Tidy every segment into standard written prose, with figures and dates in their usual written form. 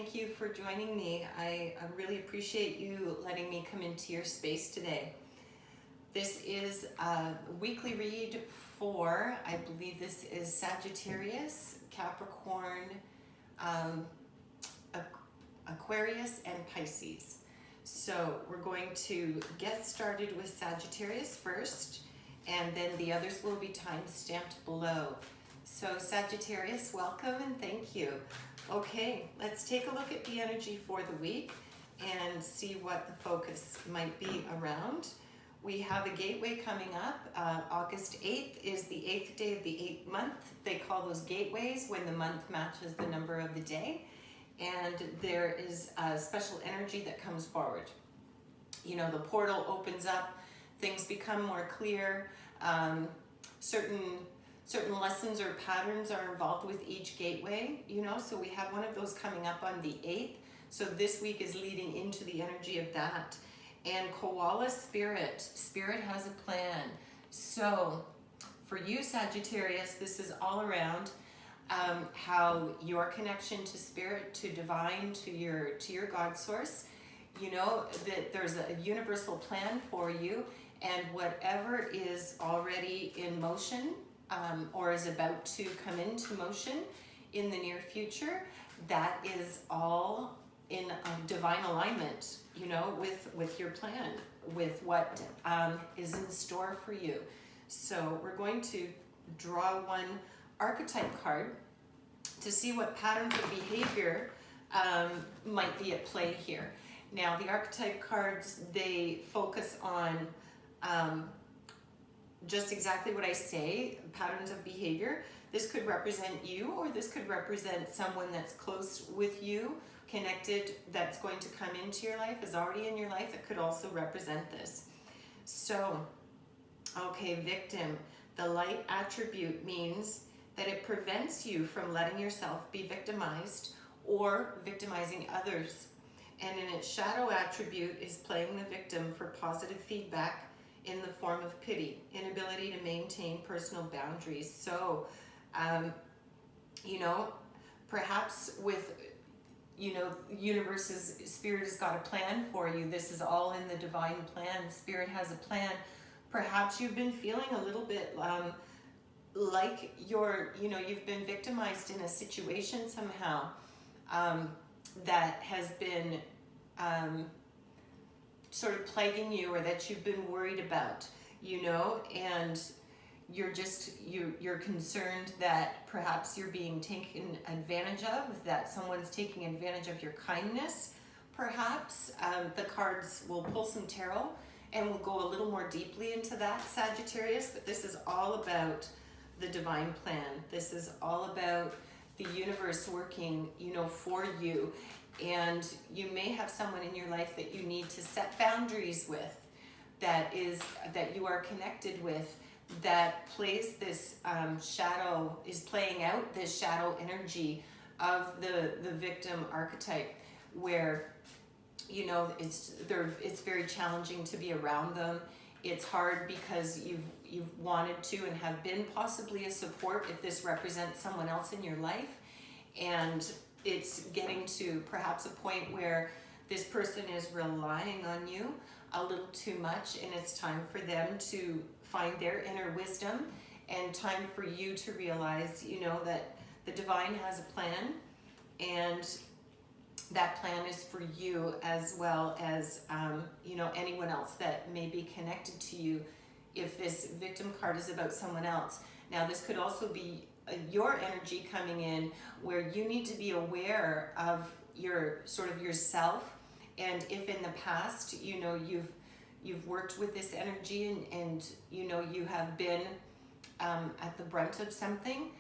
thank you for joining me. I really appreciate you letting me come into your space today. This is a weekly read for, I believe this is Sagittarius, Capricorn, Aquarius, and Pisces. So we're going to get started with Sagittarius first, and then the others will be time-stamped below. So Sagittarius, welcome and thank you. Okay, let's take a look at the energy for the week and see what the focus might be around. We have a gateway coming up. August 8th is the 8th day of the 8th month. They call those gateways when the month matches the number of the day. And there is a special energy that comes forward. You know, the portal opens up, things become more clear, certain lessons or patterns are involved with each gateway, you know, so we have one of those coming up on the 8th. So this week is leading into the energy of that. And Koala Spirit has a plan. So for you, Sagittarius, this is all around how your connection to spirit, to divine, to your God source, you know, that there's a universal plan for you, and whatever is already in motion, or is about to come into motion in the near future, that is all in divine alignment, you know, with your plan, with what is in store for you. So we're going to draw one archetype card to see what patterns of behavior might be at play here. Now, the archetype cards, they focus on just exactly what I say, patterns of behavior. This could represent you, or this could represent someone that's close with you, connected, that's going to come into your life, is already in your life. It could also represent this. So, okay, victim. The light attribute means that it prevents you from letting yourself be victimized or victimizing others. And in its shadow attribute is playing the victim for positive feedback in the form of pity, inability to maintain personal boundaries. So, you know, perhaps with, you know, universe's spirit has got a plan for you. This is all in the divine plan. Spirit has a plan. Perhaps you've been feeling a little bit like you've been victimized in a situation somehow that has been sort of plaguing you, or that you've been worried about, you know, and you're concerned that perhaps you're being taken advantage of, that someone's taking advantage of your kindness. Perhaps the cards will pull some tarot and we'll go a little more deeply into that, Sagittarius, but this is all about the divine plan. This is all about the universe working, you know, for you. And you may have someone in your life that you need to set boundaries with, that you are connected with, that plays this is playing out this shadow energy of the victim archetype, where, you know, it's very challenging to be around them. It's hard because you've wanted to and have been possibly a support if this represents someone else in your life, and it's getting to perhaps a point where this person is relying on you a little too much, and it's time for them to find their inner wisdom, and time for you to realize, you know, that the divine has a plan, and that plan is for you as well as, you know, anyone else that may be connected to you, if this victim card is about someone else. Now, this could also be your energy coming in, where you need to be aware of your sort of yourself, and if in the past, you know, you've worked with this energy and you know, you have been at the brunt of something,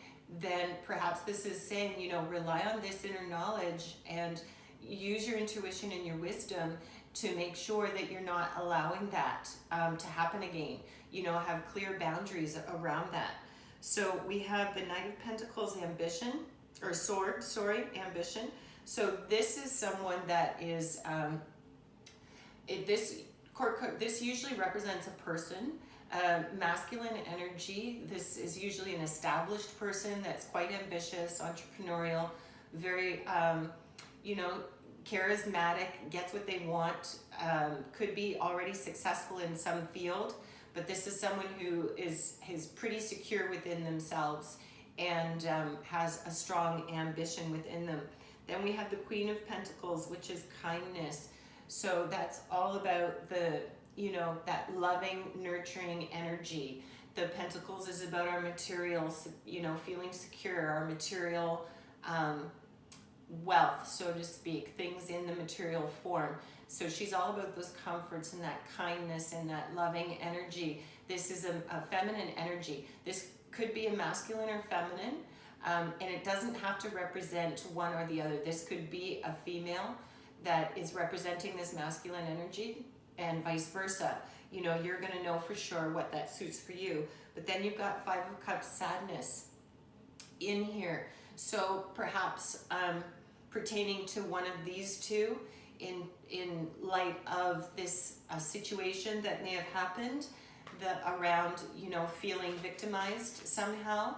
then perhaps this is saying, you know, rely on this inner knowledge and use your intuition and your wisdom to make sure that you're not allowing that to happen again. You know, have clear boundaries around that. So we have the Knight of Pentacles, ambition, or sword, sorry, ambition. So this is someone that is, this usually represents a person, masculine energy. This is usually an established person that's quite ambitious, entrepreneurial, very, charismatic, gets what they want, could be already successful in some field, but this is someone who is pretty secure within themselves and has a strong ambition within them. Then we have the Queen of Pentacles, which is kindness. So that's all about the, that loving, nurturing energy. The Pentacles is about our materials, feeling secure, our material wealth, so to speak, things in the material form. So she's all about those comforts and that kindness and that loving energy. This is a feminine energy. This could be a masculine or feminine, and it doesn't have to represent one or the other. This could be a female that is representing this masculine energy and vice versa. You're going to know for sure what that suits for you. But then you've got Five of Cups, sadness in here. So perhaps pertaining to one of these two, in light of this situation that may have happened, around feeling victimized somehow,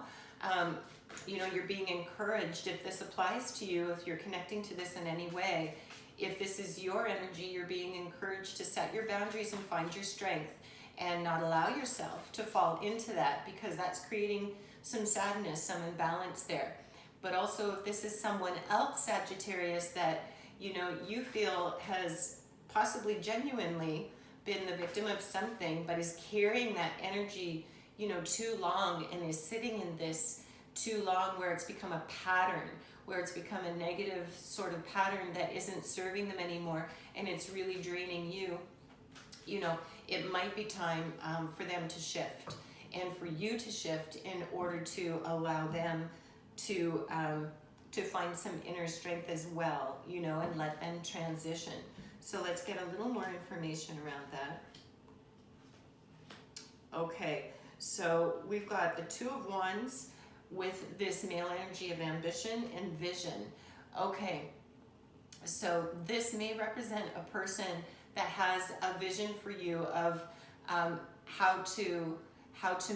you're being encouraged, if this applies to you, if you're connecting to this in any way, if this is your energy, you're being encouraged to set your boundaries and find your strength and not allow yourself to fall into that, because that's creating some sadness, some imbalance there. But also, if this is someone else, Sagittarius, that you feel has possibly genuinely been the victim of something, but is carrying that energy, too long, and is sitting in this too long, where it's become a pattern, where it's become a negative sort of pattern that isn't serving them anymore, and it's really draining you, it might be time for them to shift, and for you to shift in order to allow them to find some inner strength as well, and let them transition. So let's get a little more information around that. Okay, so we've got the Two of Wands with this male energy of ambition and vision. Okay, so this may represent a person that has a vision for you of how to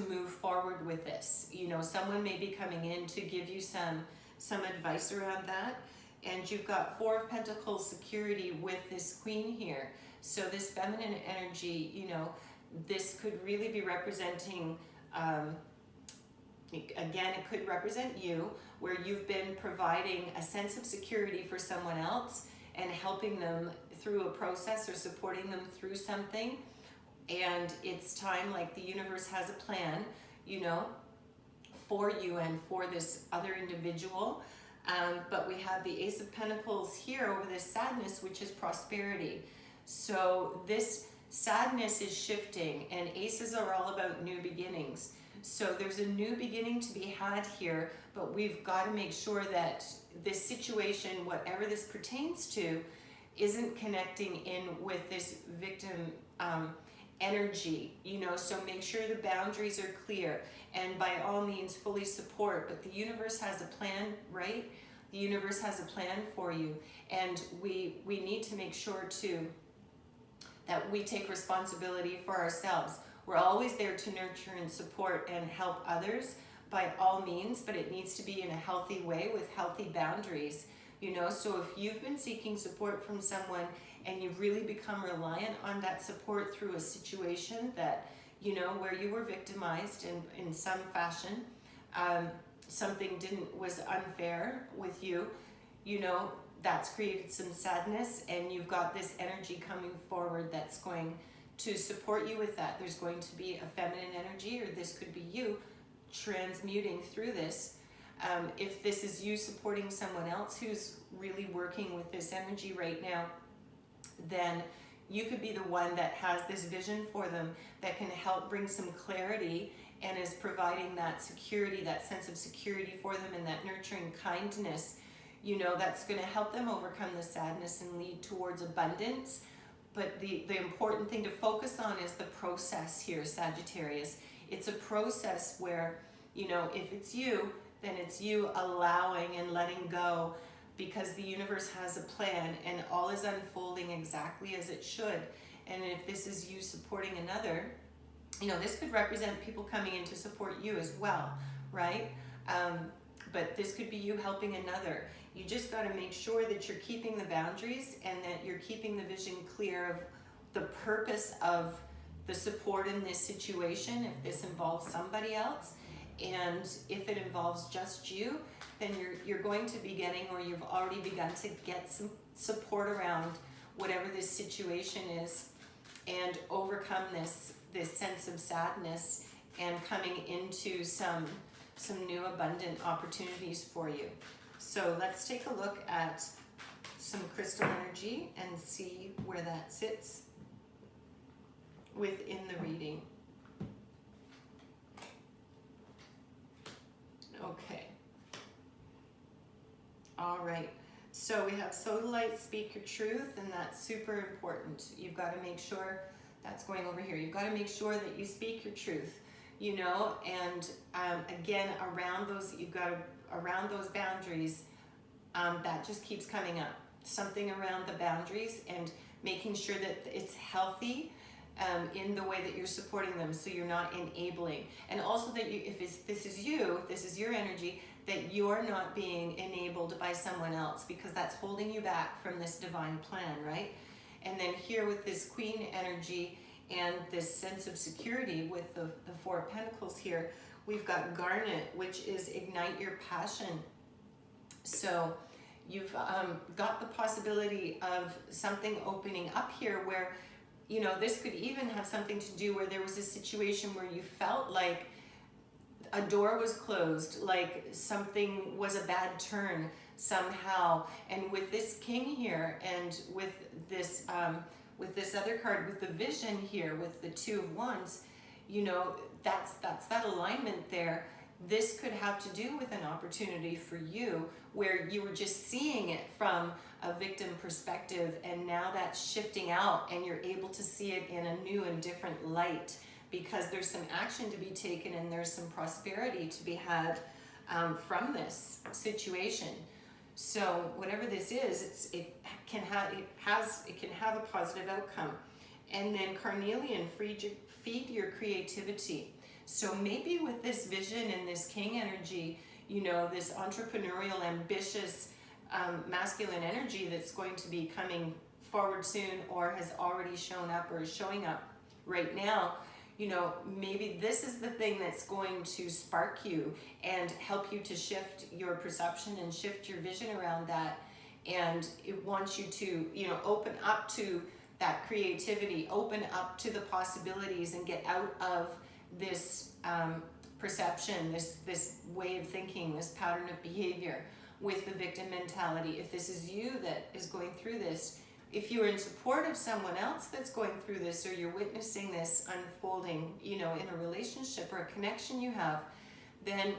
move forward with this. Someone may be coming in to give you some advice around that. And you've got Four of Pentacles, security, with this Queen here. So this feminine energy, this could really be representing, again, it could represent you, where you've been providing a sense of security for someone else and helping them through a process or supporting them through something. And it's time, like the universe has a plan, for you and for this other individual. But we have the Ace of Pentacles here over this sadness, which is prosperity. So this sadness is shifting, and aces are all about new beginnings. So there's a new beginning to be had here, but we've got to make sure that this situation, whatever this pertains to, isn't connecting in with this victim energy, so make sure the boundaries are clear, and by all means fully support, but the universe has a plan, right? The universe has a plan for you, and we need to make sure too that we take responsibility for ourselves. We're always there to nurture and support and help others by all means, but it needs to be in a healthy way with healthy boundaries, so if you've been seeking support from someone and you've really become reliant on that support through a situation that, where you were victimized in some fashion, something was unfair with you, that's created some sadness, and you've got this energy coming forward that's going to support you with that. There's going to be a feminine energy, or this could be you transmuting through this. If this is you supporting someone else who's really working with this energy right now, then you could be the one that has this vision for them that can help bring some clarity and is providing that security, that sense of security for them, and that nurturing kindness, that's going to help them overcome the sadness and lead towards abundance. But the important thing to focus on is the process here, Sagittarius. It's a process where, if it's you, then it's you allowing and letting go, because the universe has a plan and all is unfolding exactly as it should. And if this is you supporting another, this could represent people coming in to support you as well, right? but this could be you helping another. You just got to make sure that you're keeping the boundaries and that you're keeping the vision clear of the purpose of the support in this situation, if this involves somebody else. And if it involves just you, then you're going to be getting, or you've already begun to get some support around whatever this situation is, and overcome this sense of sadness and coming into some new abundant opportunities for you. So let's take a look at some crystal energy and see where that sits within the reading. Okay. All right. So we have sow the light, speak your truth, and that's super important. You've got to make sure that's going over here. You've got to make sure that you speak your truth, you know, and again, around those, around those boundaries, that just keeps coming up. Something around the boundaries and making sure that it's healthy in the way that you're supporting them, so you're not enabling. And also that you, if this is your energy, that you're not being enabled by someone else, because that's holding you back from this divine plan, right? And then here with this Queen energy and this sense of security with the Four of Pentacles here, we've got Garnet, which is ignite your passion. So you've got the possibility of something opening up here where, you know, this could even have something to do where there was a situation where you felt like a door was closed, like something was a bad turn somehow. And with this King here, and with this other card, with the Vision here, with the Two of Wands, you know, that's that alignment there. This could have to do with an opportunity for you where you were just seeing it from a victim perspective, and now that's shifting out and you're able to see it in a new and different light, because there's some action to be taken and there's some prosperity to be had from this situation. So whatever this is, it can have a positive outcome. And then Carnelian, feed your creativity. So maybe with this Vision and this King energy, you know, this entrepreneurial, ambitious, masculine energy that's going to be coming forward soon, or has already shown up or is showing up right now, you know, maybe this is the thing that's going to spark you and help you to shift your perception and shift your vision around that. And it wants you to, you know, open up to that creativity, open up to the possibilities, and get out of this perception, this way of thinking, this pattern of behavior with the victim mentality. If this is you that is going through this, if you're in support of someone else that's going through this, or you're witnessing this unfolding, you know, in a relationship or a connection you have, then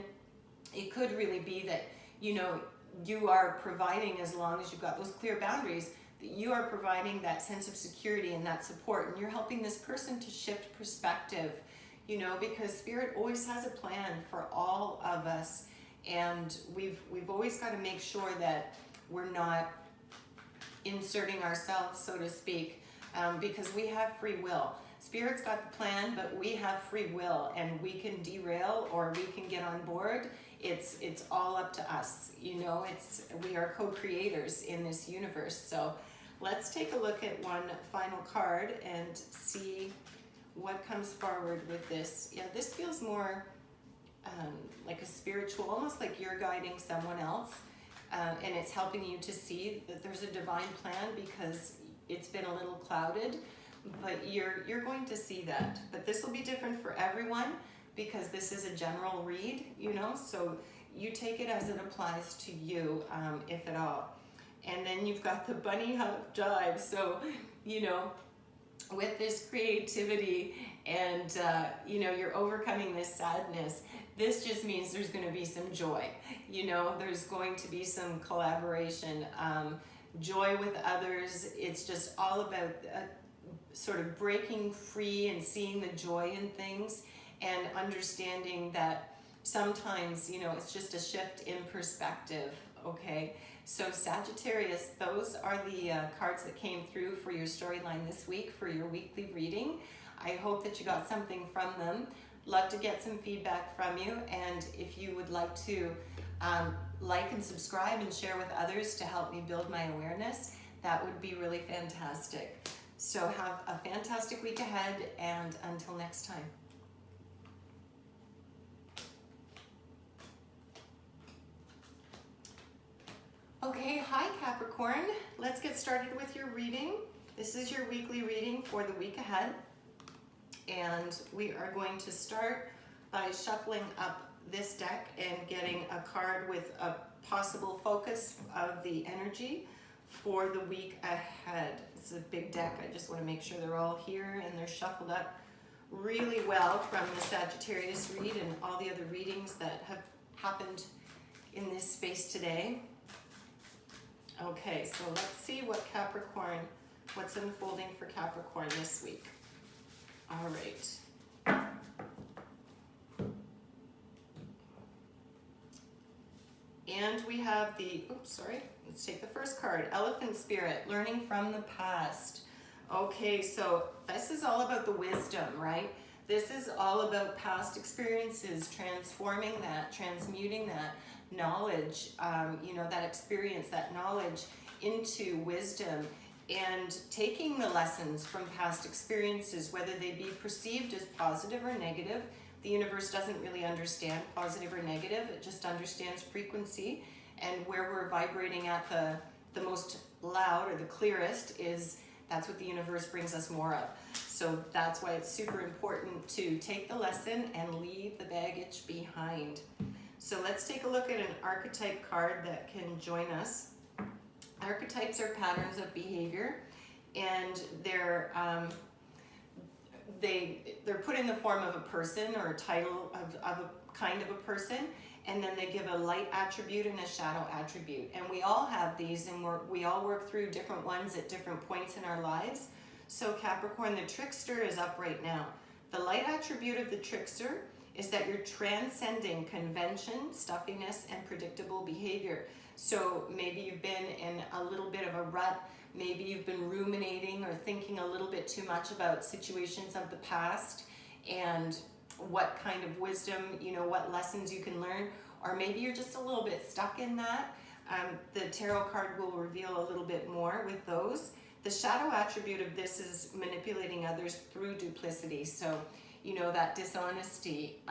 it could really be that, you know, you are providing, as long as you've got those clear boundaries, that you are providing that sense of security and that support, and you're helping this person to shift perspective, you know, because Spirit always has a plan for all of us, and we've always got to make sure that we're not inserting ourselves, so to speak, because we have free will. Spirit's got the plan, but we have free will, and we can derail or we can get on board. It's all up to us, you know. We are co-creators in this universe. So let's take a look at one final card and see what comes forward with this. Yeah, this feels more like a spiritual, almost like you're guiding someone else. And it's helping you to see that there's a divine plan, because it's been a little clouded, but you're going to see that. But this will be different for everyone, because this is a general read, you know, so you take it as it applies to you, if at all. And then you've got the bunny hop jive. So, you know, with this creativity and, you know, you're overcoming this sadness, this just means there's going to be some joy. You know, there's going to be some collaboration, joy with others. It's just all about sort of breaking free and seeing the joy in things, and understanding that sometimes, you know, it's just a shift in perspective, okay? So Sagittarius, those are the cards that came through for your storyline this week for your weekly reading. I hope that you got something from them. Love to get some feedback from you, and if you would like to like and subscribe and share with others to help me build my awareness. That would be really fantastic. So have a fantastic week ahead, and until next time. Okay, hi Capricorn. Let's get started with your reading. This is your weekly reading for the week ahead. And we are going to start by shuffling up this deck and getting a card with a possible focus of the energy for the week ahead. It's a big deck. I just want to make sure they're all here and they're shuffled up really well from the Sagittarius read and all the other readings that have happened in this space today. Okay, so let's see what's unfolding for Capricorn this week. All right. And we have let's take the first card, Elephant Spirit, learning from the past. Okay, so this is all about the wisdom, right? This is all about past experiences, transforming that, transmuting that knowledge, that experience, that knowledge into wisdom, and taking the lessons from past experiences, whether they be perceived as positive or negative. The universe doesn't really understand positive or negative. It just understands frequency, and where we're vibrating at the most loud or the clearest that's what the universe brings us more of. So that's why it's super important to take the lesson and leave the baggage behind. So let's take a look at an archetype card that can join us. Archetypes are patterns of behavior, and they're put in the form of a person or a title of a kind of a person, and then they give a light attribute and a shadow attribute. And we all have these, and we all work through different ones at different points in our lives. So Capricorn, the trickster, is up right now. The light attribute of the trickster is that you're transcending convention, stuffiness, and predictable behavior. So maybe you've been in a little bit of a rut. Maybe you've been ruminating or thinking a little bit too much about situations of the past and what kind of wisdom, what lessons you can learn. Or maybe you're just a little bit stuck in that. The tarot card will reveal a little bit more with those. The shadow attribute of this is manipulating others through duplicity. So, that dishonesty.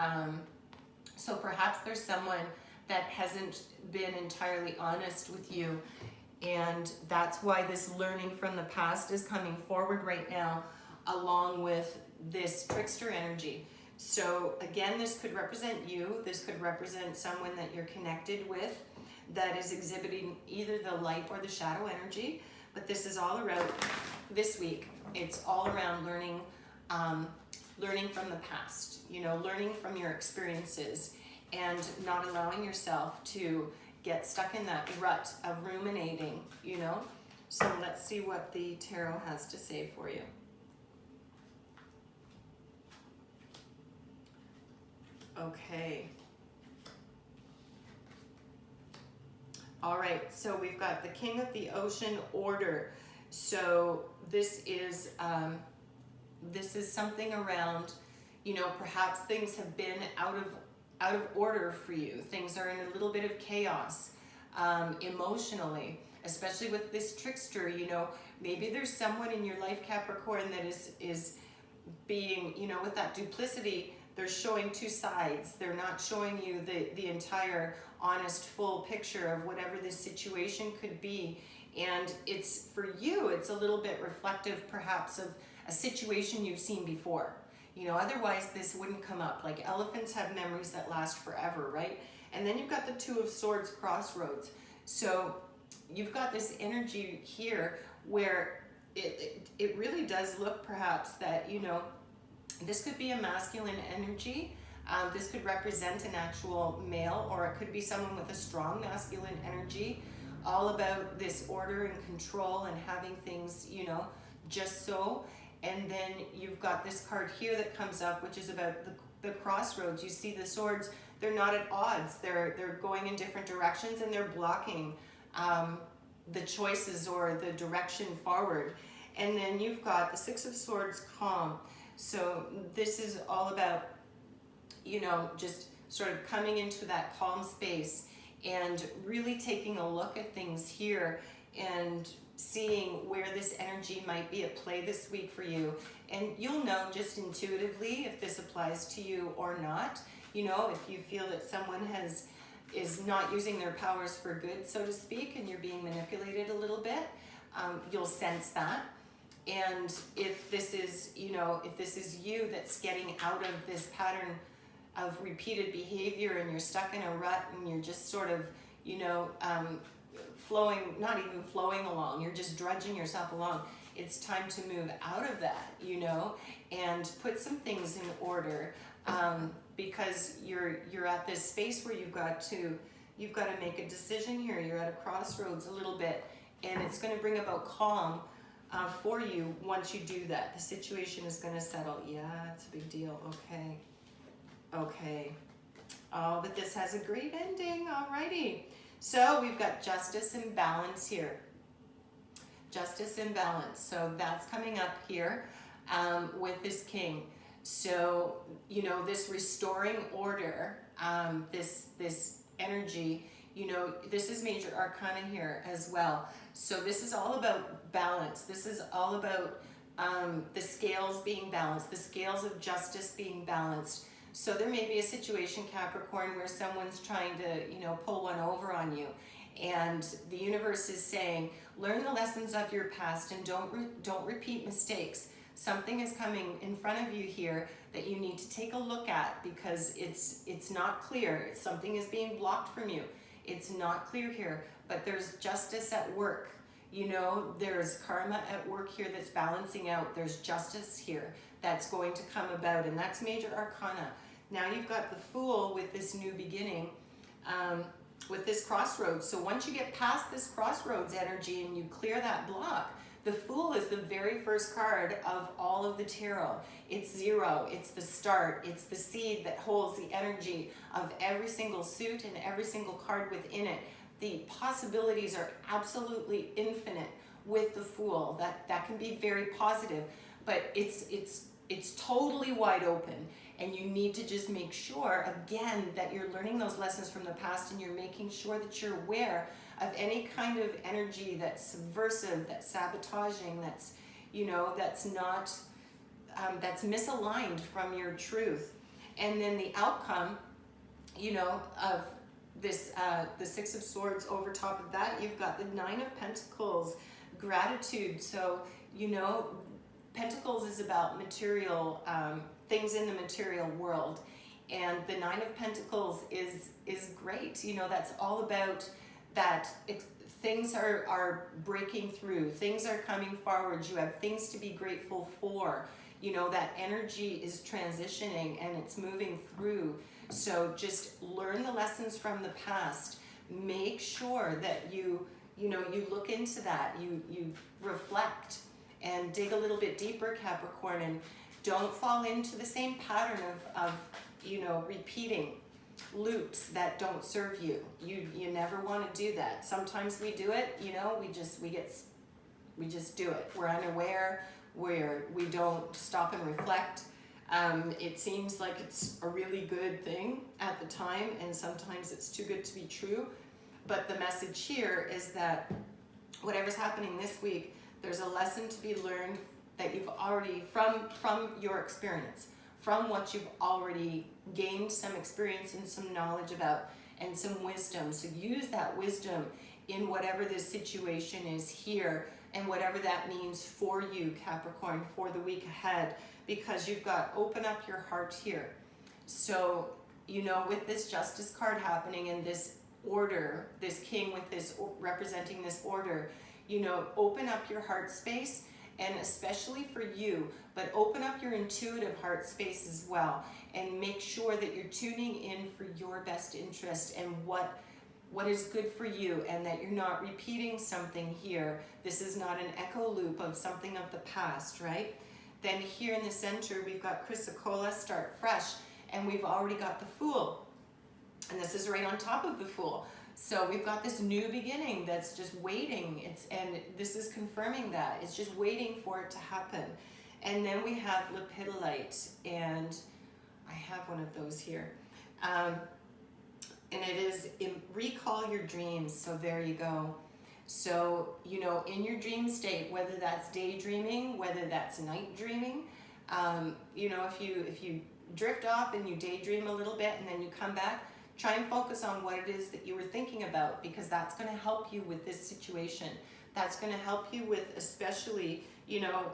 So perhaps there's someone that hasn't been entirely honest with you, and that's why this learning from the past is coming forward right now, along with this trickster energy. So again, this could represent you. This could represent someone that you're connected with that is exhibiting either the light or the shadow energy. But this is all around this week. It's all around learning from the past, learning from your experiences, and not allowing yourself to get stuck in that rut of ruminating, So let's see what the tarot has to say for you. Okay. All right, so we've got the King of the Ocean order. So this is something around, perhaps things have been out of order for you. Things are in a little bit of chaos emotionally, especially with this trickster. Maybe there's someone in your life, Capricorn, that is being, with that duplicity. They're showing two sides. They're not showing you the entire honest, full picture of whatever this situation could be. And it's, for you, it's a little bit reflective perhaps of a situation you've seen before. Otherwise this wouldn't come up. Like elephants have memories that last forever, right? And then you've got the Two of Swords crossroads. So you've got this energy here where it really does look perhaps that, this could be a masculine energy. This could represent an actual male, or it could be someone with a strong masculine energy, all about this order and control and having things, just so. And then you've got this card here that comes up, which is about the crossroads. You see the swords, they're not at odds. They're going in different directions, and they're blocking the choices or the direction forward. And then you've got the Six of Swords, calm. So this is all about, just sort of coming into that calm space and really taking a look at things here and seeing where this energy might be at play this week for you. And you'll know just intuitively if this applies to you or not. You know, if you feel that someone is not using their powers for good, so to speak, and you're being manipulated a little bit, you'll sense that. And if this is, you know, if this is you that's getting out of this pattern of repeated behavior and you're stuck in a rut and you're just sort of, you know, flowing, not even flowing along, you're just drudging yourself along, it's time to move out of that, you know, and put some things in order, because you're at this space where you've got to make a decision here. You're at a crossroads a little bit, and it's going to bring about calm for you once you do that. The situation is going to settle. Yeah, it's a big deal. Okay. Oh, but this has a great ending. Alrighty. So we've got justice and balance here. Justice and balance. So that's coming up here with this king. So, you know, this restoring order, this energy, you know, this is major arcana here as well. So this is all about balance. This is all about the scales being balanced, the scales of justice being balanced. So there may be a situation, Capricorn, where someone's trying to, you know, pull one over on you. And the universe is saying, learn the lessons of your past and don't repeat mistakes. Something is coming in front of you here that you need to take a look at, because it's not clear. Something is being blocked from you. It's not clear here, but there's justice at work. You know, there's karma at work here that's balancing out. There's justice here that's going to come about, and that's major arcana. Now you've got the Fool with this new beginning, with this crossroads. So once you get past this crossroads energy and you clear that block, the Fool is the very first card of all of the tarot. It's 0, it's the start, it's the seed that holds the energy of every single suit and every single card within it. The possibilities are absolutely infinite with the Fool. That can be very positive, but it's totally wide open, and you need to just make sure, again, that you're learning those lessons from the past, and you're making sure that you're aware of any kind of energy that's subversive, that's sabotaging, that's, you know, that's not, that's misaligned from your truth. And then the outcome, you know, of this, the Six of Swords, over top of that, you've got the Nine of Pentacles, gratitude. So, you know, Pentacles is about material, things in the material world. And the Nine of Pentacles is great. You know, that's all about that things are breaking through, things are coming forward, you have things to be grateful for. You know, that energy is transitioning and it's moving through. So just learn the lessons from the past. Make sure that you look into that, you reflect and dig a little bit deeper, Capricorn, and don't fall into the same pattern of you know, repeating loops that don't serve you. You never want to do that. Sometimes we do it, you know, we just do it. We're unaware, we don't stop and reflect. It seems like it's a really good thing at the time, and sometimes it's too good to be true. But the message here is that whatever's happening this week, there's a lesson to be learned that you've already, from your experience, from what you've already gained some experience and some knowledge about and some wisdom. So use that wisdom in whatever this situation is here, and whatever that means for you, Capricorn, for the week ahead, because you've got open up your heart here. So, you know, with this Justice card happening and this order, this king with this representing this order, you know, open up your heart space, and especially for you, but open up your intuitive heart space as well, and make sure that you're tuning in for your best interest and what is good for you, and that you're not repeating something here. This is not an echo loop of something of the past, right? Then here in the center, we've got Chrysocolla, start fresh, and we've already got the Fool. And this is right on top of the Fool. So we've got this new beginning that's just waiting. And this is confirming that. It's just waiting for it to happen. And then we have Lepidolite, and I have one of those here. and it is recall your dreams. So there you go. So, you know, in your dream state, whether that's daydreaming, whether that's night dreaming, you know, if you drift off and you daydream a little bit and then you come back, try and focus on what it is that you were thinking about, because that's going to help you with this situation. That's going to help you with especially, you know,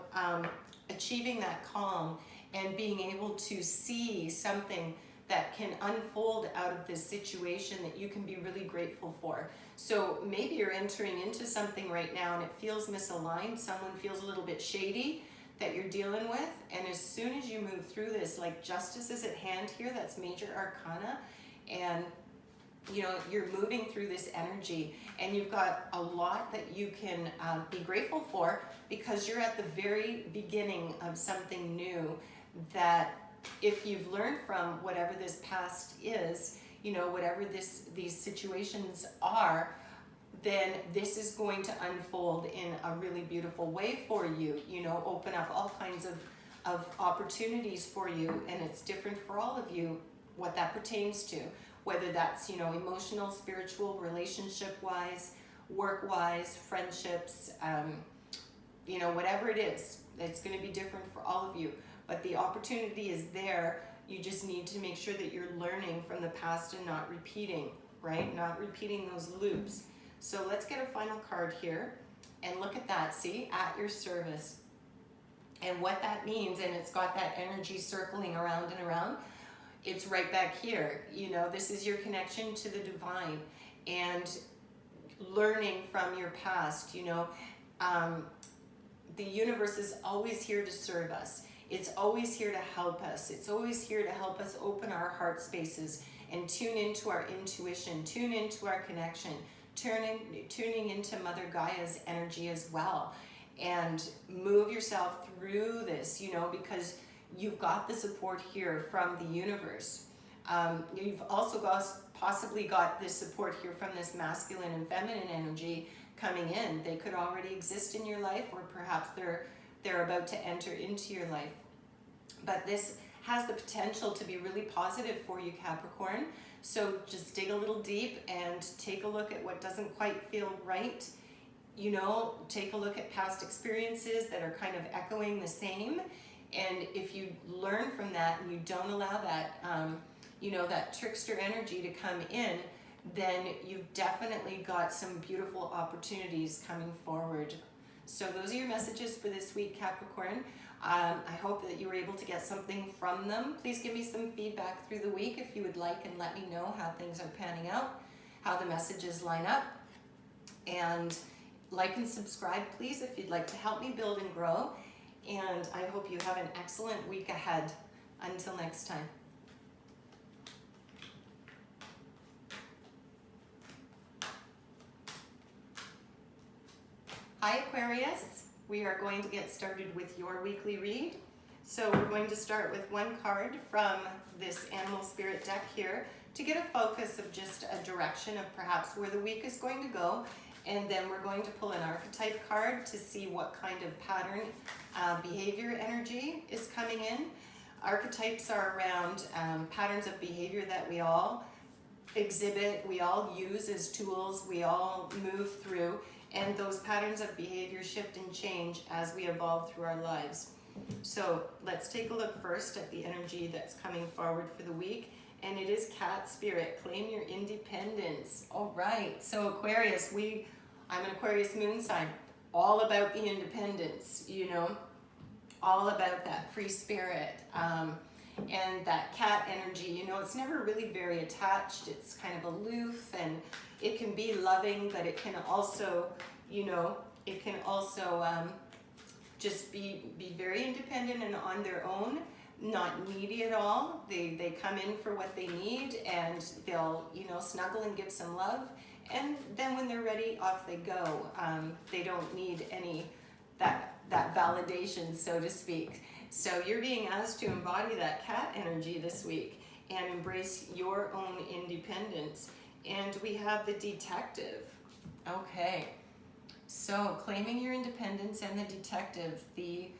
achieving that calm and being able to see something that can unfold out of this situation that you can be really grateful for. So maybe you're entering into something right now and it feels misaligned. Someone feels a little bit shady that you're dealing with. And as soon as you move through this, like justice is at hand here, that's major arcana. And you know, you're moving through this energy and you've got a lot that you can be grateful for, because you're at the very beginning of something new that, if you've learned from whatever this past is, you know, whatever these situations are, then this is going to unfold in a really beautiful way for you, you know, open up all kinds of opportunities for you. And it's different for all of you, what that pertains to, whether that's, you know, emotional, spiritual, relationship-wise, work-wise, friendships, you know, whatever it is, it's going to be different for all of you. But the opportunity is there. You just need to make sure that you're learning from the past and not repeating, right? Not repeating those loops. So let's get a final card here and look at that. See, at your service. And what that means, and it's got that energy circling around and around. It's right back here. You know, this is your connection to the divine and learning from your past. You know, the universe is always here to serve us. It's always here to help us. It's always here to help us open our heart spaces and tune into our intuition, tune into our connection, tuning into Mother Gaia's energy as well. And move yourself through this, you know, because you've got the support here from the universe. You've also possibly got this support here from this masculine and feminine energy coming in. They could already exist in your life, or perhaps they're about to enter into your life. But this has the potential to be really positive for you, Capricorn. So just dig a little deep and take a look at what doesn't quite feel right. You know, take a look at past experiences that are kind of echoing the same. And if you learn from that and you don't allow that, you know, that trickster energy to come in, then you've definitely got some beautiful opportunities coming forward. So those are your messages for this week, Capricorn. I hope that you were able to get something from them. Please give me some feedback through the week if you would like, and let me know how things are panning out, how the messages line up. And like and subscribe, please, if you'd like to help me build and grow. And I hope you have an excellent week ahead. Until next time. Hi, Aquarius. We are going to get started with your weekly read. So we're going to start with one card from this animal spirit deck here to get a focus of just a direction of perhaps where the week is going to go. And then we're going to pull an archetype card to see what kind of pattern behavior energy is coming in. Archetypes are around patterns of behavior that we all exhibit, we all use as tools, we all move through. And those patterns of behavior shift and change as we evolve through our lives. So let's take a look first at the energy that's coming forward for the week. And it is Cat Spirit, claim your independence. All right, so Aquarius, I'm an Aquarius moon sign, all about the independence, you know, all about that free spirit. And that cat energy, you know, it's never really very attached. It's kind of aloof, and it can be loving, but it can also, you know, it can also just be very independent and on their own, not needy at all. They come in for what they need, and they'll, you know, snuggle and give some love. And then when they're ready, off they go. They don't need any that validation, so to speak. So you're being asked to embody that cat energy this week and embrace your own independence. And we have the detective. Okay, so claiming your independence and the detective. The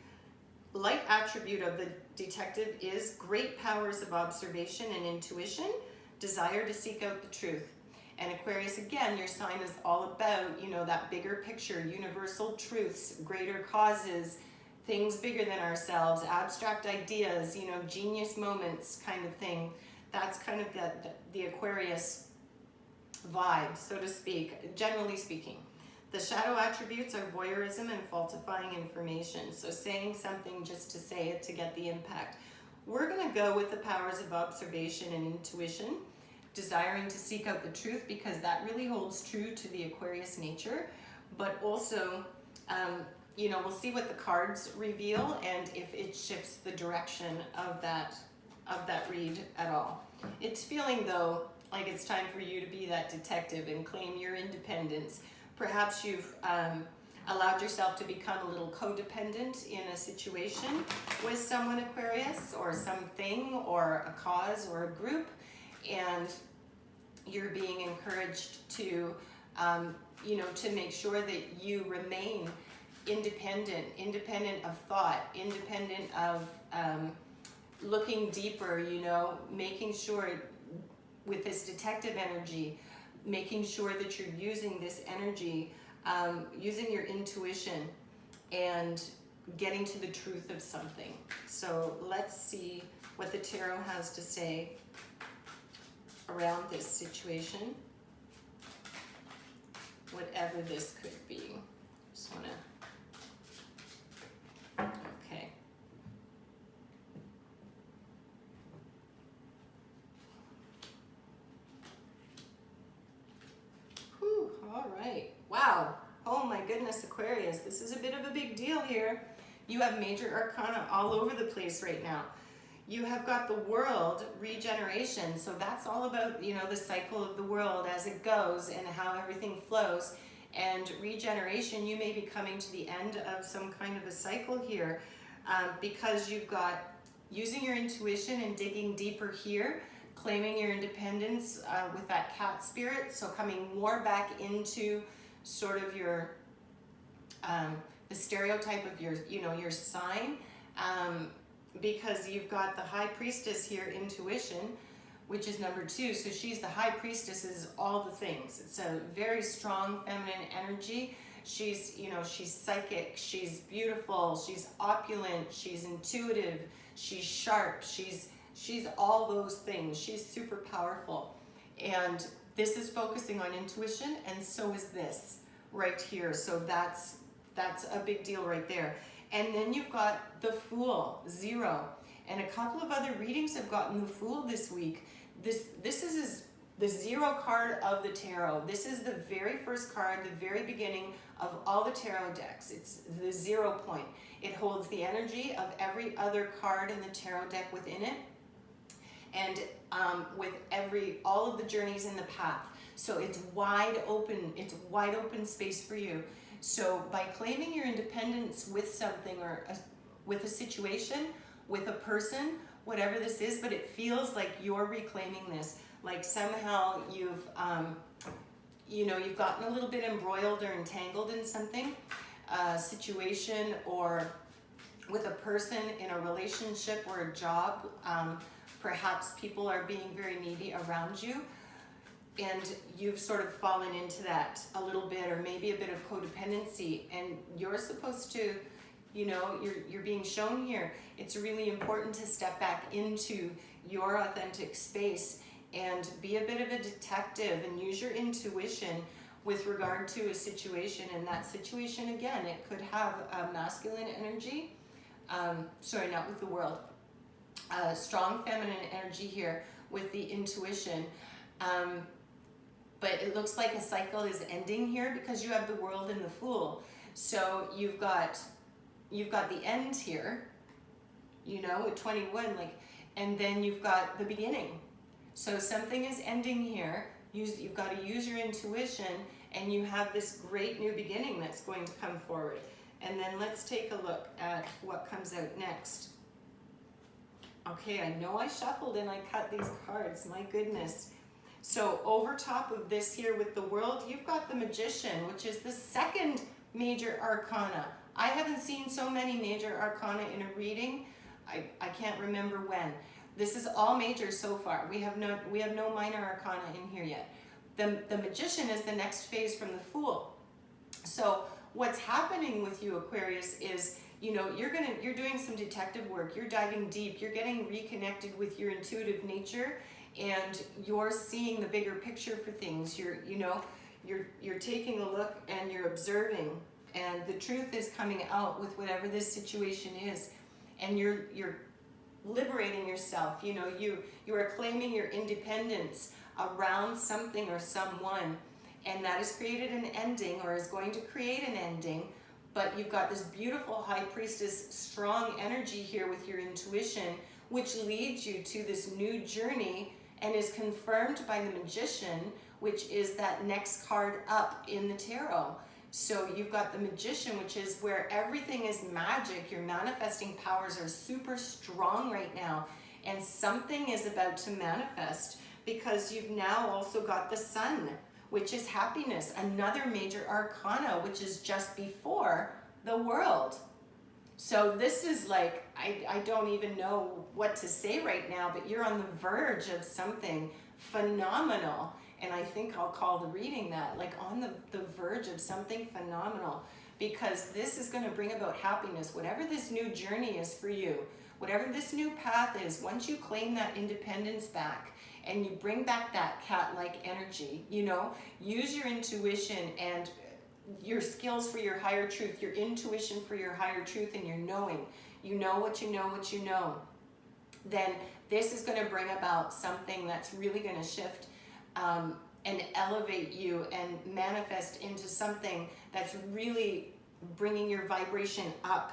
light attribute of the detective is great powers of observation and intuition. desire to seek out the truth. And Aquarius, again, your sign is all about, you know, that bigger picture, universal truths, greater causes, things bigger than ourselves, abstract ideas, you know, genius moments kind of thing. That's kind of the Aquarius vibe, so to speak, generally speaking. The shadow attributes are voyeurism and falsifying information. So saying something just to say it to get the impact. We're going to go with the powers of observation and intuition, desiring to seek out the truth, because that really holds true to the Aquarius nature. But also, you know, we'll see what the cards reveal and if it shifts the direction of that read at all. It's feeling, though, like it's time for you to be that detective and claim your independence. Perhaps you've allowed yourself to become a little codependent in a situation with someone, Aquarius, or something, or a cause, or a group, and you're being encouraged to, you know, to make sure that you remain independent of thought, independent of looking deeper, you know, making sure with this detective energy, making sure that you're using this energy, using your intuition and getting to the truth of something. So let's see what the tarot has to say around this situation, whatever this could be. Just want to, okay. Whew, all right. Wow. Oh my goodness, Aquarius, this is a bit of a big deal here. You have major arcana all over the place right now. You have got the world, regeneration, so that's all about, you know, the cycle of the world as it goes and how everything flows. And regeneration, you may be coming to the end of some kind of a cycle here, because you've got using your intuition and digging deeper here, claiming your independence with that cat spirit, so coming more back into sort of your, the stereotype of your, you know, your sign, because you've got the High Priestess here, intuition, which is number 2. So she's the High Priestess, is all the things. It's a very strong feminine energy. She's, you know, she's psychic, she's beautiful, she's opulent, she's intuitive, she's sharp, she's all those things. She's super powerful. And this is focusing on intuition, and so is this right here. So that's a big deal right there. And then you've got the Fool, 0. And a couple of other readings have gotten the Fool this week. This is the 0 card of the tarot. This is the very first card, the very beginning of all the tarot decks. It's the 0 point. It holds the energy of every other card in the tarot deck within it, and with all of the journeys in the path. So it's wide open space for you. So by claiming your independence with something, or with a situation, with a person, whatever this is, but it feels like you're reclaiming this. Like somehow you've, you know, you've gotten a little bit embroiled or entangled in something, situation, or with a person in a relationship or a job. Perhaps people are being very needy around you, and you've sort of fallen into that a little bit, or maybe a bit of codependency, and you're supposed to, you know, you're being shown here, it's really important to step back into your authentic space and be a bit of a detective and use your intuition with regard to a situation. And that situation, again, it could have a masculine energy, sorry, not with the world, strong feminine energy here with the intuition. But it looks like a cycle is ending here because you have the World and the Fool. So you've got the end here, you know, at 21, like, and then you've got the beginning. So something is ending here. You've got to use your intuition, and you have this great new beginning that's going to come forward. And then let's take a look at what comes out next. Okay, I know I shuffled and I cut these cards, my goodness. So over top of this here with the World, you've got the Magician, which is the second major arcana. I haven't seen so many major arcana in a reading. I can't remember when. This is all major so far. We have no minor arcana in here yet. The Magician is the next phase from the Fool. So what's happening with you, Aquarius, is, you know, you're doing some detective work. You're diving deep. You're getting reconnected with your intuitive nature, and you're seeing the bigger picture for things. You're taking a look and you're observing, and the truth is coming out with whatever this situation is, and you're liberating yourself. You know, you are claiming your independence around something or someone, and that has created an ending, or is going to create an ending. But you've got this beautiful High Priestess strong energy here with your intuition, which leads you to this new journey and is confirmed by the Magician, which is that next card up in the tarot. So you've got the Magician, which is where everything is magic. Your manifesting powers are super strong right now, and something is about to manifest, because you've now also got the Sun, which is happiness, another major arcana, which is just before the World. So this is like, I don't even know what to say right now, but you're on the verge of something phenomenal. And I think I'll call the reading that, like on the verge of something phenomenal, because this is going to bring about happiness. Whatever this new journey is for you, whatever this new path is, once you claim that independence back and you bring back that cat-like energy, you know, use your intuition and your skills for your higher truth, your intuition for your higher truth, and your knowing. You know what you know what you know. Then this is going to bring about something that's really going to shift and elevate you and manifest into something that's really bringing your vibration up.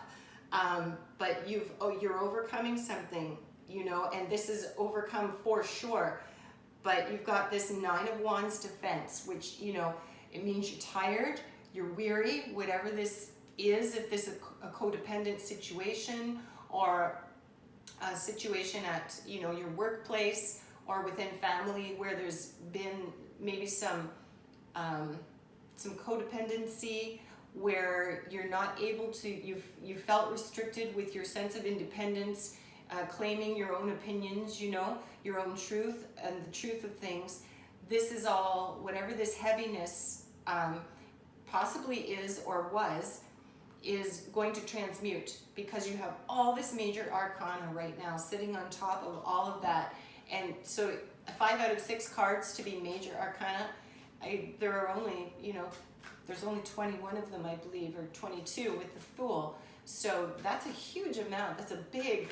But you're overcoming something, you know, and this is overcome for sure. But you've got this Nine of Wands defense, which, you know, it means you're tired, you're weary, whatever this is, if this is a codependent situation, or a situation at, you know, your workplace or within family where there's been maybe some codependency, where you're not able to, you felt restricted with your sense of independence, claiming your own opinions, you know, your own truth and the truth of things. This is all, whatever this heaviness possibly is or was, is going to transmute, because you have all this major arcana right now sitting on top of all of that. And so 5 out of 6 cards to be major arcana, there are only, you know, there's only 21 of them, I believe, or 22 with the Fool. So that's a huge amount. That's a big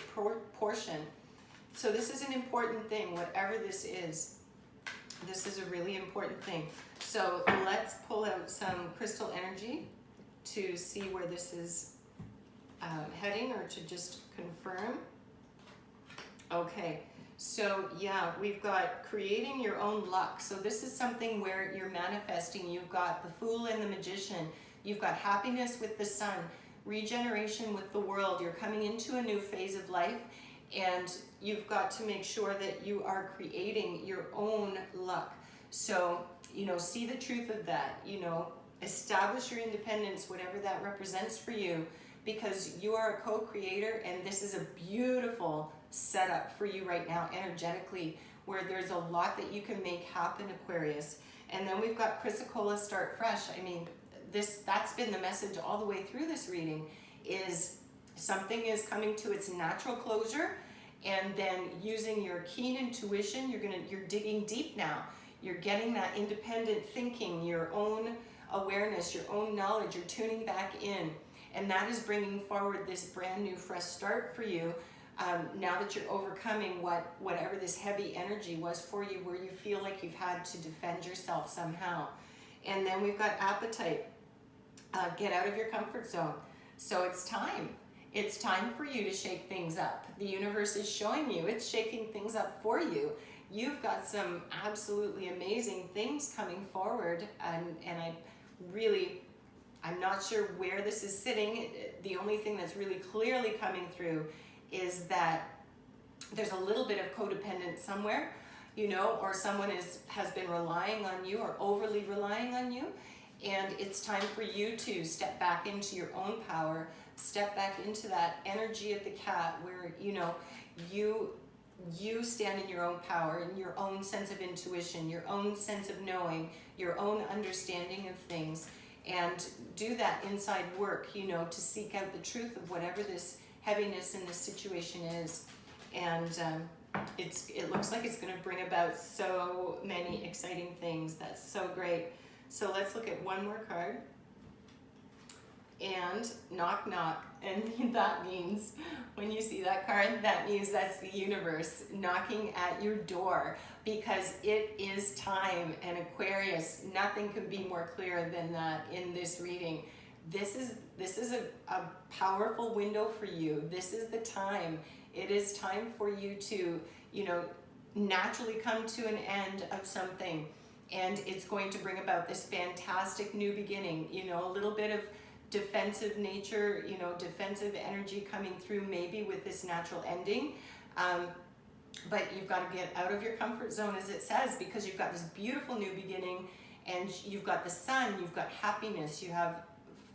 portion. So this is an important thing, whatever this is. This is a really important thing. So let's pull out some crystal energy to see where this is heading, or to just confirm. Okay. So yeah, we've got creating your own luck. So this is something where you're manifesting. You've got the Fool and the Magician. You've got happiness with the Sun, regeneration with the World. You're coming into a new phase of life, and you've got to make sure that you are creating your own luck. So, you know, see the truth of that, you know, establish your independence, whatever that represents for you, because you are a co-creator, and this is a beautiful setup for you right now energetically, where there's a lot that you can make happen, Aquarius. And then we've got Chrysocolla Start Fresh. I mean, that's been the message all the way through this reading, is something is coming to its natural closure, and then using your keen intuition, you're digging deep now. You're getting that independent thinking, your own awareness, your own knowledge, you're tuning back in. And that is bringing forward this brand new fresh start for you. Now that you're overcoming whatever this heavy energy was for you, where you feel like you've had to defend yourself somehow. And then we've got appetite. Get out of your comfort zone. So it's time. It's time for you to shake things up. The universe is showing you it's shaking things up for you. You've got some absolutely amazing things coming forward, and I'm not sure where this is sitting. The only thing that's really clearly coming through is that there's a little bit of codependence somewhere, you know, or someone has been relying on you, or overly relying on you, and it's time for you to step back into your own power, step back into that energy of the cat, where, you know, you you stand in your own power and your own sense of intuition, your own sense of knowing, your own understanding of things, and do that inside work, you know, to seek out the truth of whatever this heaviness in this situation is. And it looks like it's going to bring about so many exciting things. That's so great. So let's look at one more card. And knock, knock. And that means, when you see that card, that means that's the universe knocking at your door, because it is time. And Aquarius, nothing could be more clear than that in this reading. This is a powerful window for you. This is the time. It is time for you to, you know, naturally come to an end of something. And it's going to bring about this fantastic new beginning, you know, a little bit of defensive nature, you know, defensive energy coming through maybe with this natural ending. But you've got to get out of your comfort zone, as it says, because you've got this beautiful new beginning, and you've got the sun, you've got happiness. You have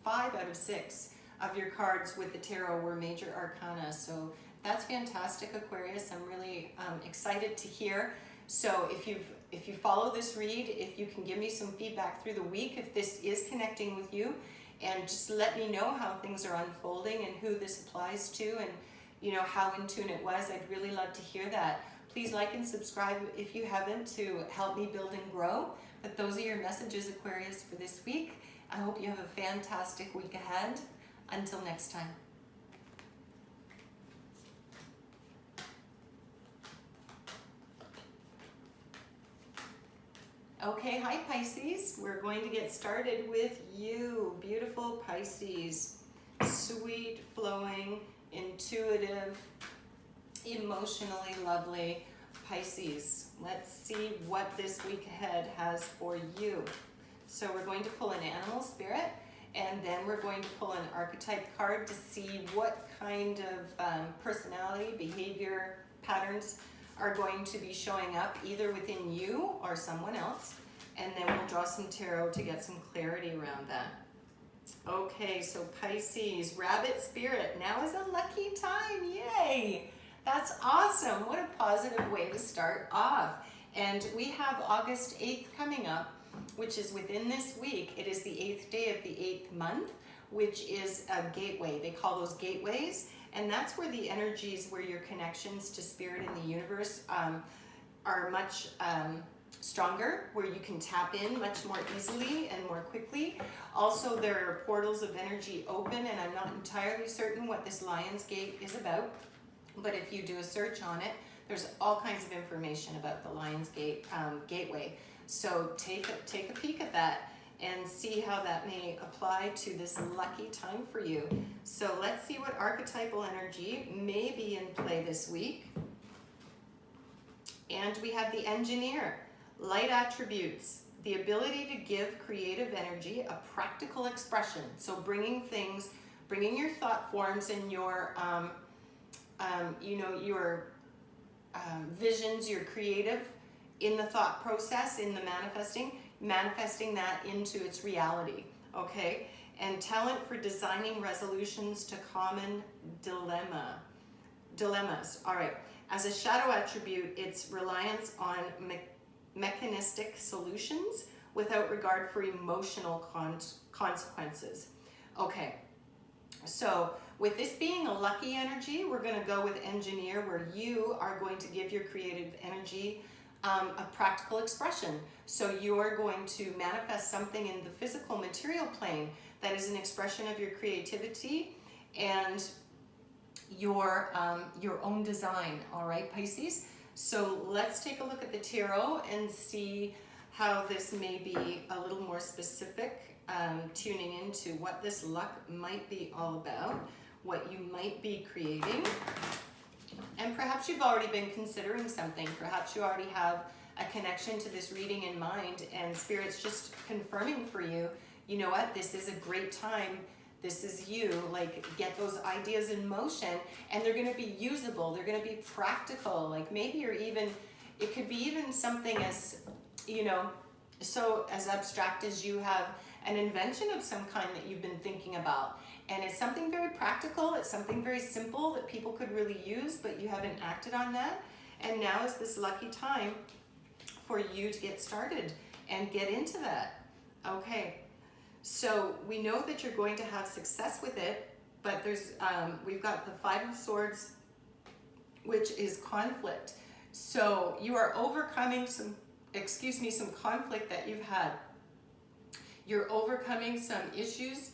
5 out of 6 of your cards with the tarot were major arcana. So that's fantastic, Aquarius. I'm really excited to hear. So if you follow this read, if you can give me some feedback through the week, if this is connecting with you, and just let me know how things are unfolding and who this applies to, and you know how in tune it was. I'd really love to hear that. Please like and subscribe if you haven't, to help me build and grow. But those are your messages, Aquarius, for this week. I hope you have a fantastic week ahead. Until next time. Okay, hi Pisces. We're going to get started with you, beautiful Pisces. Sweet, flowing, intuitive, emotionally lovely Pisces. Let's see what this week ahead has for you. So we're going to pull an animal spirit, and then we're going to pull an archetype card to see what kind of personality, behavior, patterns are going to be showing up either within you or someone else. And then we'll draw some tarot to get some clarity around that. Okay, so Pisces, rabbit spirit, now is a lucky time, yay! That's awesome, what a positive way to start off. And we have August 8th coming up, which is within this week. It is the 8th day of the 8th month, which is a gateway. They call those gateways. And that's where the energies, where your connections to spirit in the universe are much stronger, where you can tap in much more easily and more quickly. Also, there are portals of energy open, and I'm not entirely certain what this Lion's Gate is about, but if you do a search on it, there's all kinds of information about the Lion's Gate gateway. So take a peek at that and see how that may apply to this lucky time for you. So let's see what archetypal energy may be in play this week. And we have the Engineer, light attributes, the ability to give creative energy a practical expression. So bringing your thought forms and your, your visions, your creative in the thought process, in the manifesting that into its reality, okay? And talent for designing resolutions to common dilemmas. All right, as a shadow attribute, it's reliance on mechanistic solutions without regard for emotional consequences. Okay, so with this being a lucky energy, we're gonna go with Engineer, where you are going to give your creative energy a practical expression. So you're going to manifest something in the physical material plane that is an expression of your creativity and your own design. All right, Pisces. So let's take a look at the tarot and see how this may be a little more specific, tuning into what this luck might be all about, what you might be creating. And perhaps you've already been considering something. Perhaps you already have a connection to this reading in mind, and Spirit's just confirming for you, you know what, this is a great time. This is you. Like, get those ideas in motion, and they're going to be usable. They're going to be practical. Like, maybe you're even, it could be even something as, you know, so as abstract as you have an invention of some kind that you've been thinking about. And it's something very practical. It's something very simple that people could really use, but you haven't acted on that. And now is this lucky time for you to get started and get into that. Okay, so we know that you're going to have success with it, but there's we've got the Five of Swords, which is conflict. So you are overcoming some conflict that you've had. You're overcoming some issues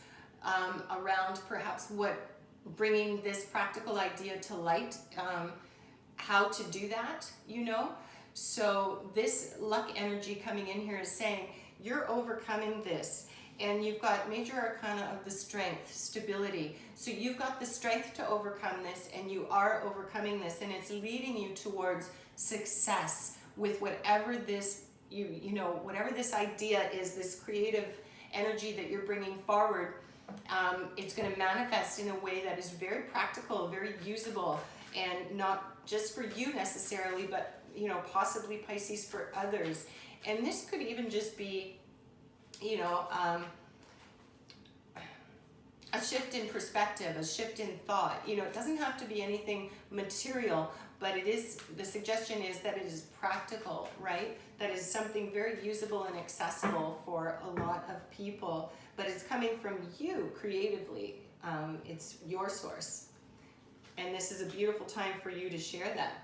around perhaps bringing this practical idea to light, how to do that, you know. So this luck energy coming in here is saying you're overcoming this, and you've got major arcana of the strength, stability. So you've got the strength to overcome this, and you are overcoming this, and it's leading you towards success with whatever this whatever this idea is, this creative energy that you're bringing forward. It's going to manifest in a way that is very practical, very usable, and not just for you necessarily, but possibly, Pisces, for others. And this could even just be a shift in perspective, a shift in thought. It doesn't have to be anything material, but the suggestion is that it is practical, right? That is something very usable and accessible for a lot of people, but it's coming from you creatively. It's your source. And this is a beautiful time for you to share that.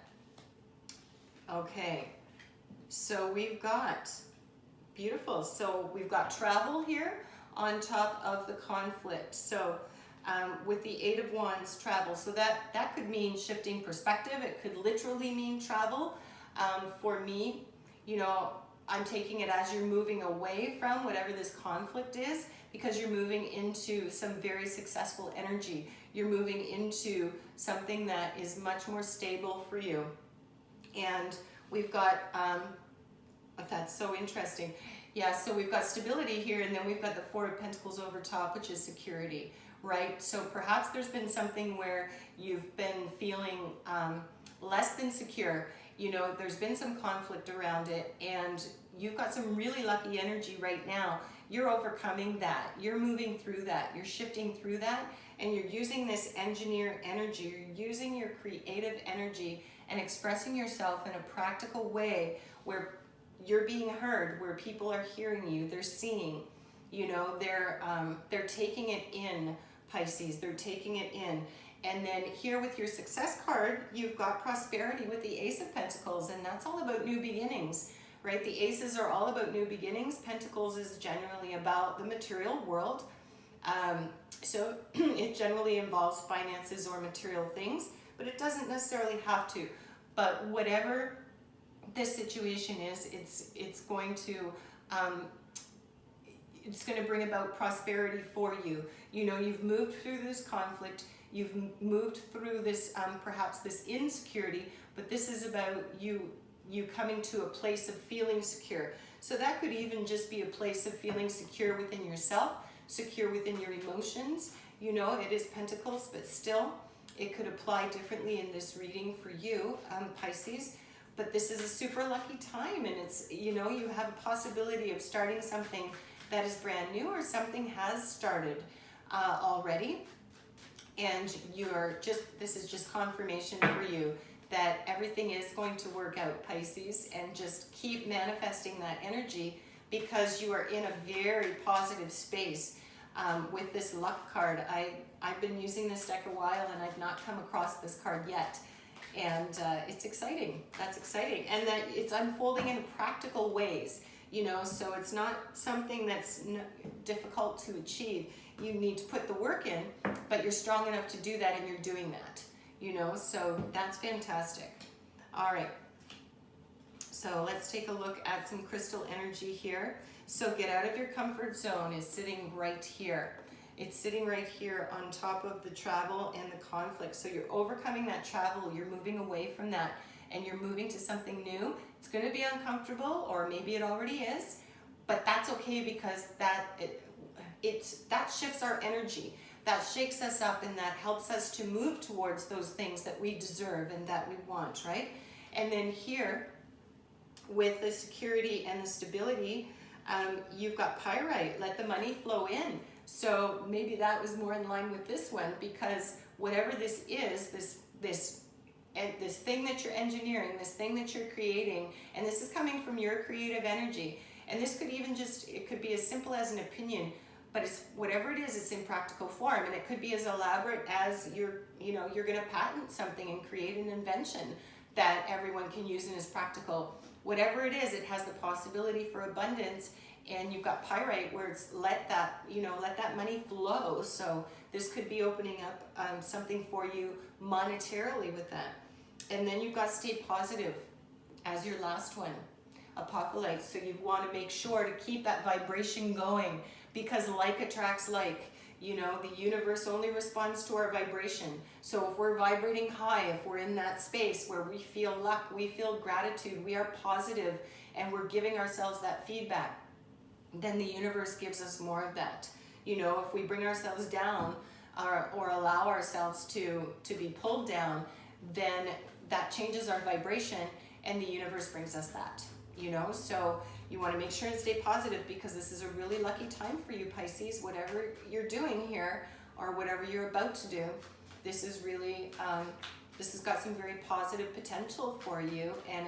Okay, so we've got, beautiful. So we've got travel here on top of the conflict. So with the Eight of Wands, travel. So that could mean shifting perspective. It could literally mean travel. For me, I'm taking it as you're moving away from whatever this conflict is, because you're moving into some very successful energy. You're moving into something that is much more stable for you. And we've got, that's so interesting. Yeah, so we've got stability here, and then we've got the Four of Pentacles over top, which is security, right? So perhaps there's been something where you've been feeling less than secure. There's been some conflict around it, and you've got some really lucky energy right now. You're overcoming that. You're moving through that. You're shifting through that, and you're using this engineer energy. You're using your creative energy and expressing yourself in a practical way where you're being heard, where people are hearing you, they're seeing, they're taking it in, Pisces, they're taking it in. And then here with your success card, you've got prosperity with the Ace of Pentacles, and that's all about new beginnings, right? The Aces are all about new beginnings. Pentacles is generally about the material world. So it generally involves finances or material things, but it doesn't necessarily have to. But whatever this situation is, it's going to bring about prosperity for you. You've moved through this conflict. You've moved through this, perhaps this insecurity, but this is about you coming to a place of feeling secure. So that could even just be a place of feeling secure within yourself, secure within your emotions. It is Pentacles, but still, it could apply differently in this reading for you, Pisces. But this is a super lucky time, and it's, you have a possibility of starting something that is brand new, or something has started already. And this is just confirmation for you that everything is going to work out, Pisces, and just keep manifesting that energy, because you are in a very positive space with this luck card. I've been using this deck a while, and I've not come across this card yet. And it's exciting. That's exciting. And that it's unfolding in practical ways, so it's not something that's difficult to achieve. You need to put the work in, but you're strong enough to do that, and you're doing that, so that's fantastic. All right. So let's take a look at some crystal energy here. So get out of your comfort zone is sitting right here. It's sitting right here on top of the travel and the conflict. So you're overcoming that travel, you're moving away from that, and you're moving to something new. It's going to be uncomfortable, or maybe it already is, but that's okay, because that shifts our energy. That shakes us up, and that helps us to move towards those things that we deserve and that we want, right? And then here, with the security and the stability, you've got pyrite, let the money flow in. So maybe that was more in line with this one, because whatever this is, this and this thing that you're engineering, this thing that you're creating, and this is coming from your creative energy. And this could even just, it could be as simple as an opinion, but it's whatever it is, it's in practical form. And it could be as elaborate as you're going to patent something and create an invention that everyone can use and is practical. Whatever it is, it has the possibility for abundance. And you've got pyrite where it's let that money flow. So this could be opening up something for you monetarily with that. And then you've got stay positive as your last one, apophyllite. So you want to make sure to keep that vibration going, because like attracts like. You know, the universe only responds to our vibration. So if we're vibrating high, if we're in that space where we feel luck, we feel gratitude, we are positive, and we're giving ourselves that feedback, then the universe gives us more of that. You know, if we bring ourselves down or allow ourselves to be pulled down, then that changes our vibration and the universe brings us that. You know, so you want to make sure and stay positive, because this is a really lucky time for you, Pisces. Whatever you're doing here or whatever you're about to do, this is really, this has got some very positive potential for you, and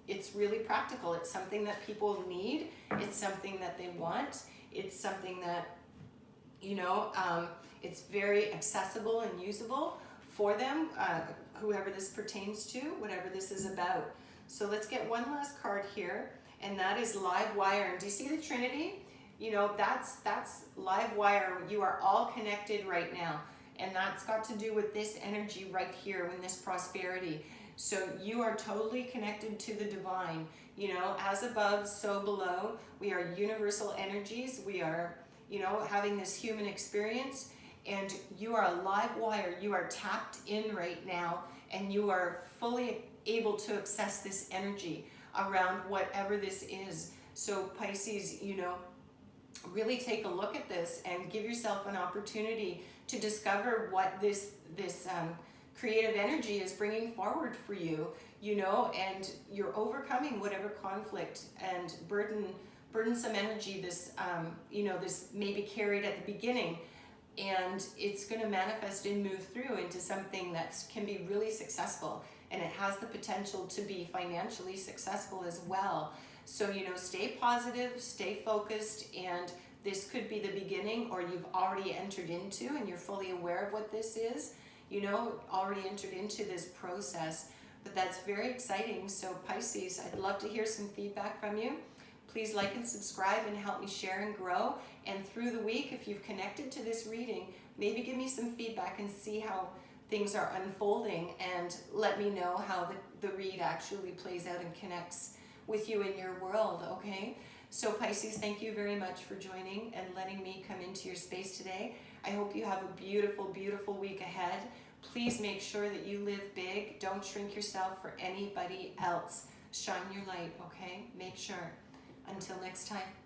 it's really practical. It's something that people need. It's something that they want. It's something that, you know, it's very accessible and usable for them, whoever this pertains to, whatever this is about. So let's get one last card here, and that is live wire. And do you see the Trinity? You know, that's live wire. You are all connected right now, and that's got to do with this energy right here, with this prosperity. So you are totally connected to the divine. You know, as above, so below. We are universal energies. We are, you know, having this human experience, and you are a live wire. You are tapped in right now, and you are fully able to access this energy around whatever this is. So Pisces, you know, really take a look at this and give yourself an opportunity to discover what this creative energy is bringing forward for you, you know, and you're overcoming whatever conflict and burdensome energy this, you know, this maybe carried at the beginning, and it's going to manifest and move through into something that can be really successful. And it has the potential to be financially successful as well. So, you know, stay positive, stay focused, and this could be the beginning, or you've already entered into and you're fully aware of what this is, you know, already entered into this process. But that's very exciting. So Pisces, I'd love to hear some feedback from you. Please like and subscribe and help me share and grow. And through the week, if you've connected to this reading, maybe give me some feedback and see how things are unfolding, and let me know how the read actually plays out and connects with you in your world, okay? So Pisces, thank you very much for joining and letting me come into your space today. I hope you have a beautiful, beautiful week ahead. Please make sure that you live big. Don't shrink yourself for anybody else. Shine your light, okay? Make sure. Until next time.